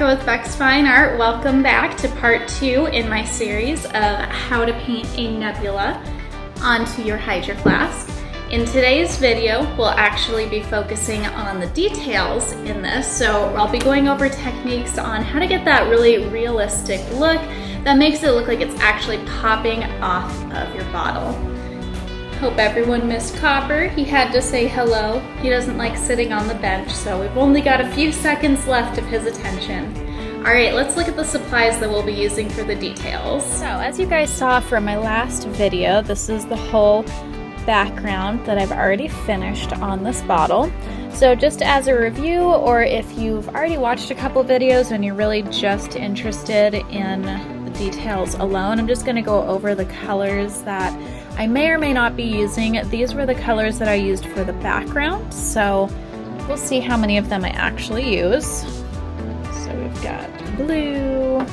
with BexxFineArt. Welcome back to part 2 in my series of how to paint a nebula onto your Hydro Flask. In today's video, we'll actually be focusing on the details in this. So I'll be going over techniques on how to get that really realistic look that makes it look like it's actually popping off of your bottle. Hope everyone missed Copper. He had to say hello. He doesn't like sitting on the bench, so we've only got a few seconds left of his attention. All right, let's look at the supplies that we'll be using for the details. So as you guys saw from my last video, this is the whole background that I've already finished on this bottle. So just as a review, or if you've already watched a couple videos and you're really just interested in the details alone, I'm just gonna go over the colors that I may or may not be using. These were the colors that I used for the background, so we'll see how many of them I actually use. So we've got blue,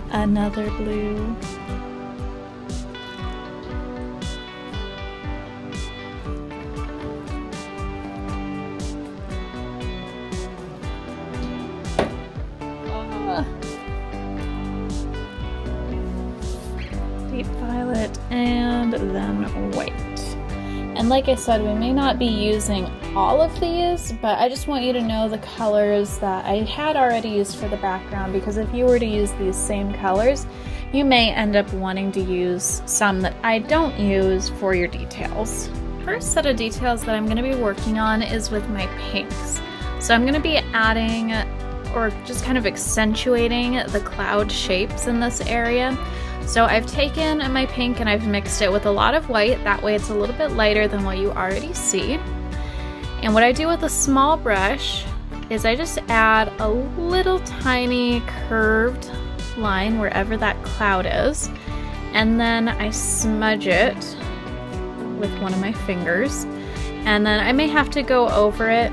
another blue, deep violet, and then white. And like I said, we may not be using all of these, but I just want you to know the colors that I had already used for the background, because if you were to use these same colors, you may end up wanting to use some that I don't use for your details. First set of details that I'm going to be working on is with my pinks. So I'm going to be adding, or just kind of accentuating, the cloud shapes in this area. So I've taken my pink and I've mixed it with a lot of white, that way it's a little bit lighter than what you already see. And what I do with a small brush is I just add a little tiny curved line wherever that cloud is, and then I smudge it with one of my fingers, and then I may have to go over it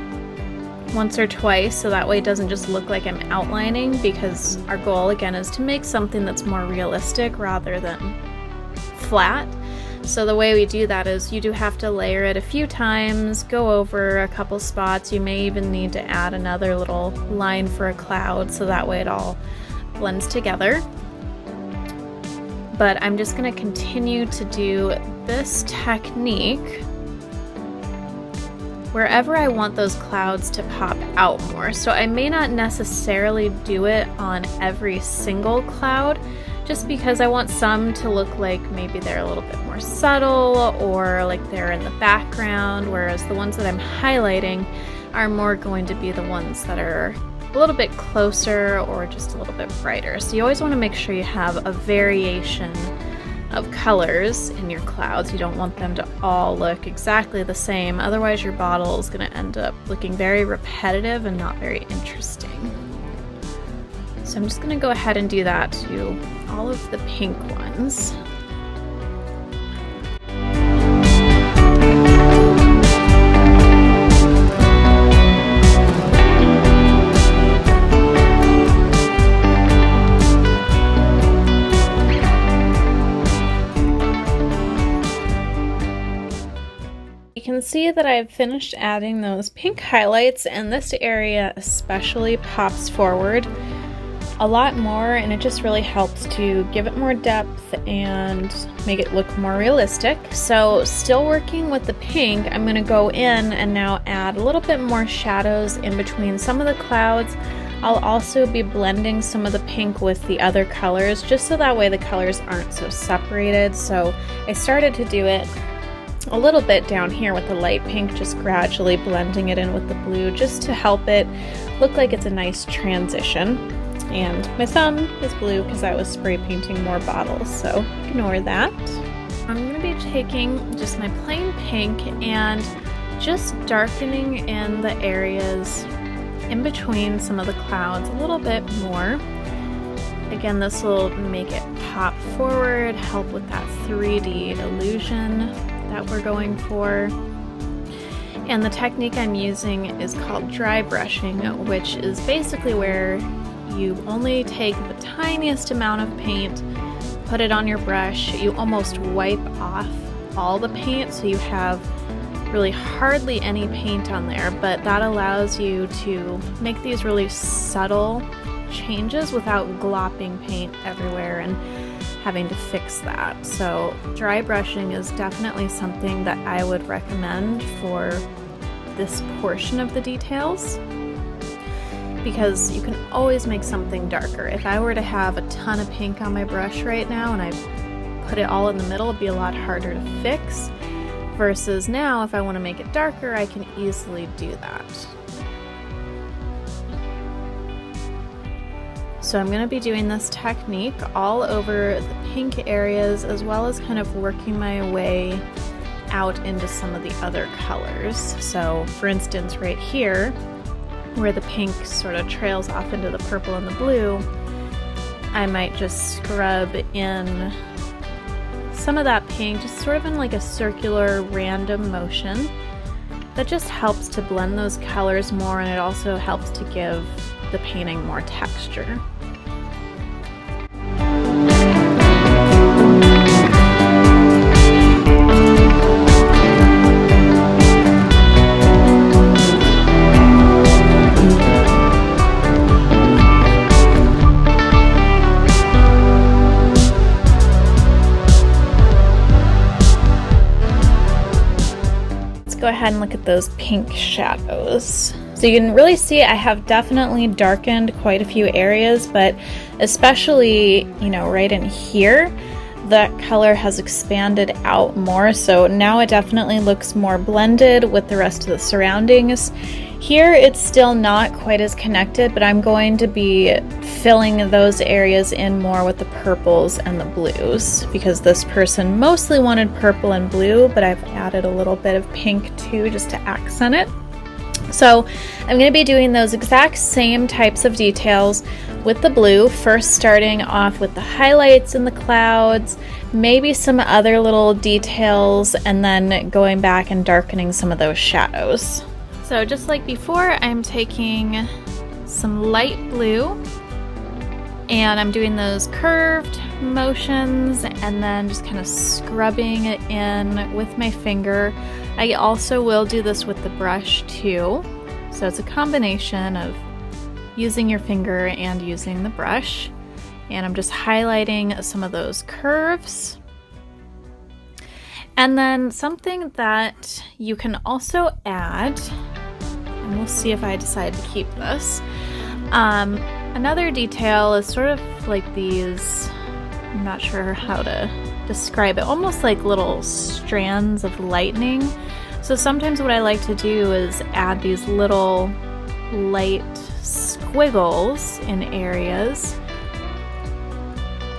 once or twice so that way it doesn't just look like I'm outlining, because our goal again is to make something that's more realistic rather than flat. So the way we do that is you do have to layer it a few times, go over a couple spots. You may even need to add another little line for a cloud so that way it all blends together. But I'm just going to continue to do this technique wherever I want those clouds to pop out more. So I may not necessarily do it on every single cloud, just because I want some to look like maybe they're a little bit more subtle or like they're in the background, whereas the ones that I'm highlighting are more going to be the ones that are a little bit closer or just a little bit brighter. So you always want to make sure you have a variation of colors in your clouds. You don't want them to all look exactly the same, otherwise your bottle is going to end up looking very repetitive and not very interesting. So I'm just going to go ahead and do that to all of the pink ones. You can see that I've finished adding those pink highlights, and this area especially pops forward a lot more, and it just really helps to give it more depth and make it look more realistic. So still working with the pink, I'm going to go in and now add a little bit more shadows in between some of the clouds. I'll also be blending some of the pink with the other colors, just so that way the colors aren't so separated. So I started to do it a little bit down here with the light pink, just gradually blending it in with the blue just to help it look like it's a nice transition. And my thumb is blue because I was spray painting more bottles, so ignore that. I'm going to be taking just my plain pink and just darkening in the areas in between some of the clouds a little bit more. Again, this will make it pop forward, help with that 3D illusion that we're going for. And the technique I'm using is called dry brushing, which is basically where you only take the tiniest amount of paint, put it on your brush, you almost wipe off all the paint so you have really hardly any paint on there, but that allows you to make these really subtle changes without glopping paint everywhere and having to fix that. So dry brushing is definitely something that I would recommend for this portion of the details, because you can always make something darker. If I were to have a ton of pink on my brush right now and I put it all in the middle, it'd be a lot harder to fix, versus now if I want to make it darker, I can easily do that. So I'm going to be doing this technique all over the pink areas, as well as kind of working my way out into some of the other colors. So for instance, right here, where the pink sort of trails off into the purple and the blue, I might just scrub in some of that pink, just sort of in like a circular random motion. That just helps to blend those colors more, and it also helps to give the painting more texture. Go ahead and look at those pink shadows. So you can really see I have definitely darkened quite a few areas, but especially, you know, right in here, that color has expanded out more. So now it definitely looks more blended with the rest of the surroundings. Here it's still not quite as connected, but I'm going to be filling those areas in more with the purples and the blues, because this person mostly wanted purple and blue, but I've added a little bit of pink too just to accent it. So I'm going to be doing those exact same types of details with the blue, first starting off with the highlights in the clouds, maybe some other little details, and then going back and darkening some of those shadows. So just like before, I'm taking some light blue and I'm doing those curved motions and then just kind of scrubbing it in with my finger. I also will do this with the brush too. So it's a combination of using your finger and using the brush. And I'm just highlighting some of those curves. And then something that you can also add, and we'll see if I decide to keep this. Another detail is sort of like these, I'm not sure how to describe it, almost like little strands of lightning. So sometimes what I like to do is add these little light squiggles in areas.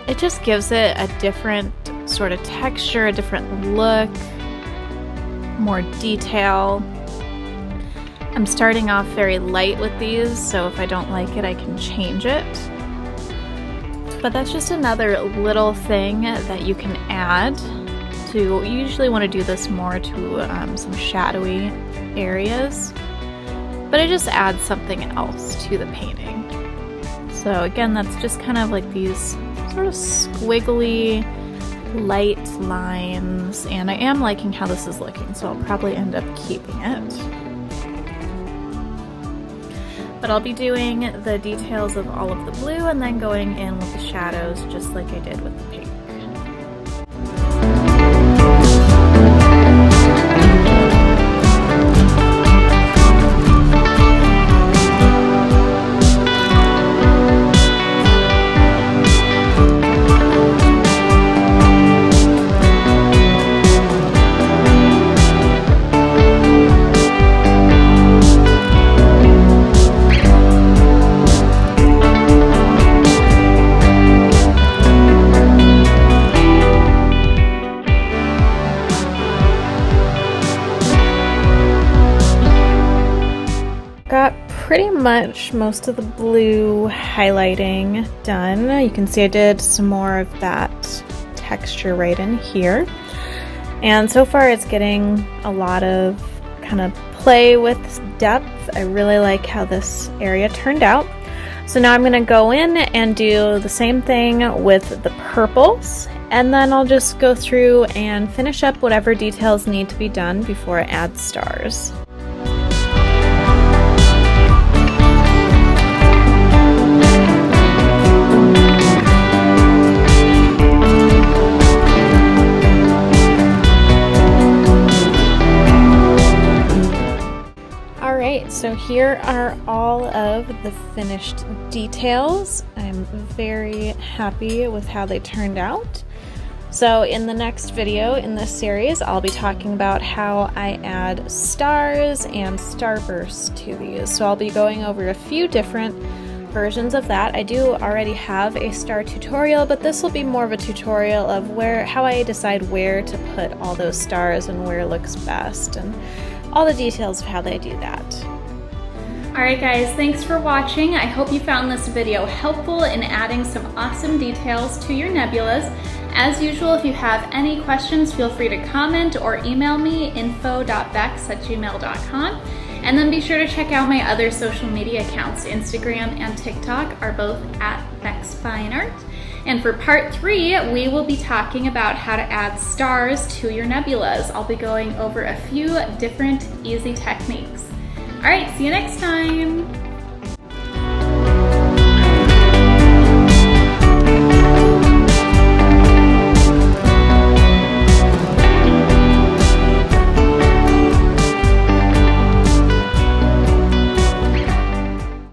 It just gives it a different sort of texture, a different look, more detail. I'm starting off very light with these, so if I don't like it, I can change it. But that's just another little thing that you can add to, you usually want to do this more to some shadowy areas, but it just adds something else to the painting. So again, that's just kind of like these sort of squiggly light lines, and I am liking how this is looking, so I'll probably end up keeping it. But I'll be doing the details of all of the blue and then going in with the shadows just like I did with the pink. Got pretty much most of the blue highlighting done. You can see I did some more of that texture right in here. And so far it's getting a lot of kind of play with depth. I really like how this area turned out. So now I'm going to go in and do the same thing with the purples And then I'll just go through and finish up whatever details need to be done before I add stars. Alright, so here are all of the finished details. I'm very happy with how they turned out. So in the next video in this series, I'll be talking about how I add stars and starbursts to these. So I'll be going over a few different versions of that. I do already have a star tutorial, but this will be more of a tutorial of how I decide where to put all those stars and where it looks best, and all the details of how they do that. Alright guys, thanks for watching. I hope you found this video helpful in adding some awesome details to your nebulas. As usual, if you have any questions, feel free to comment or email me, info.bexx@gmail.com. And then be sure to check out my other social media accounts. Instagram and TikTok are both at BexxFineArt. And for part 3, we will be talking about how to add stars to your nebulas. I'll be going over a few different easy techniques. All right, see you next time.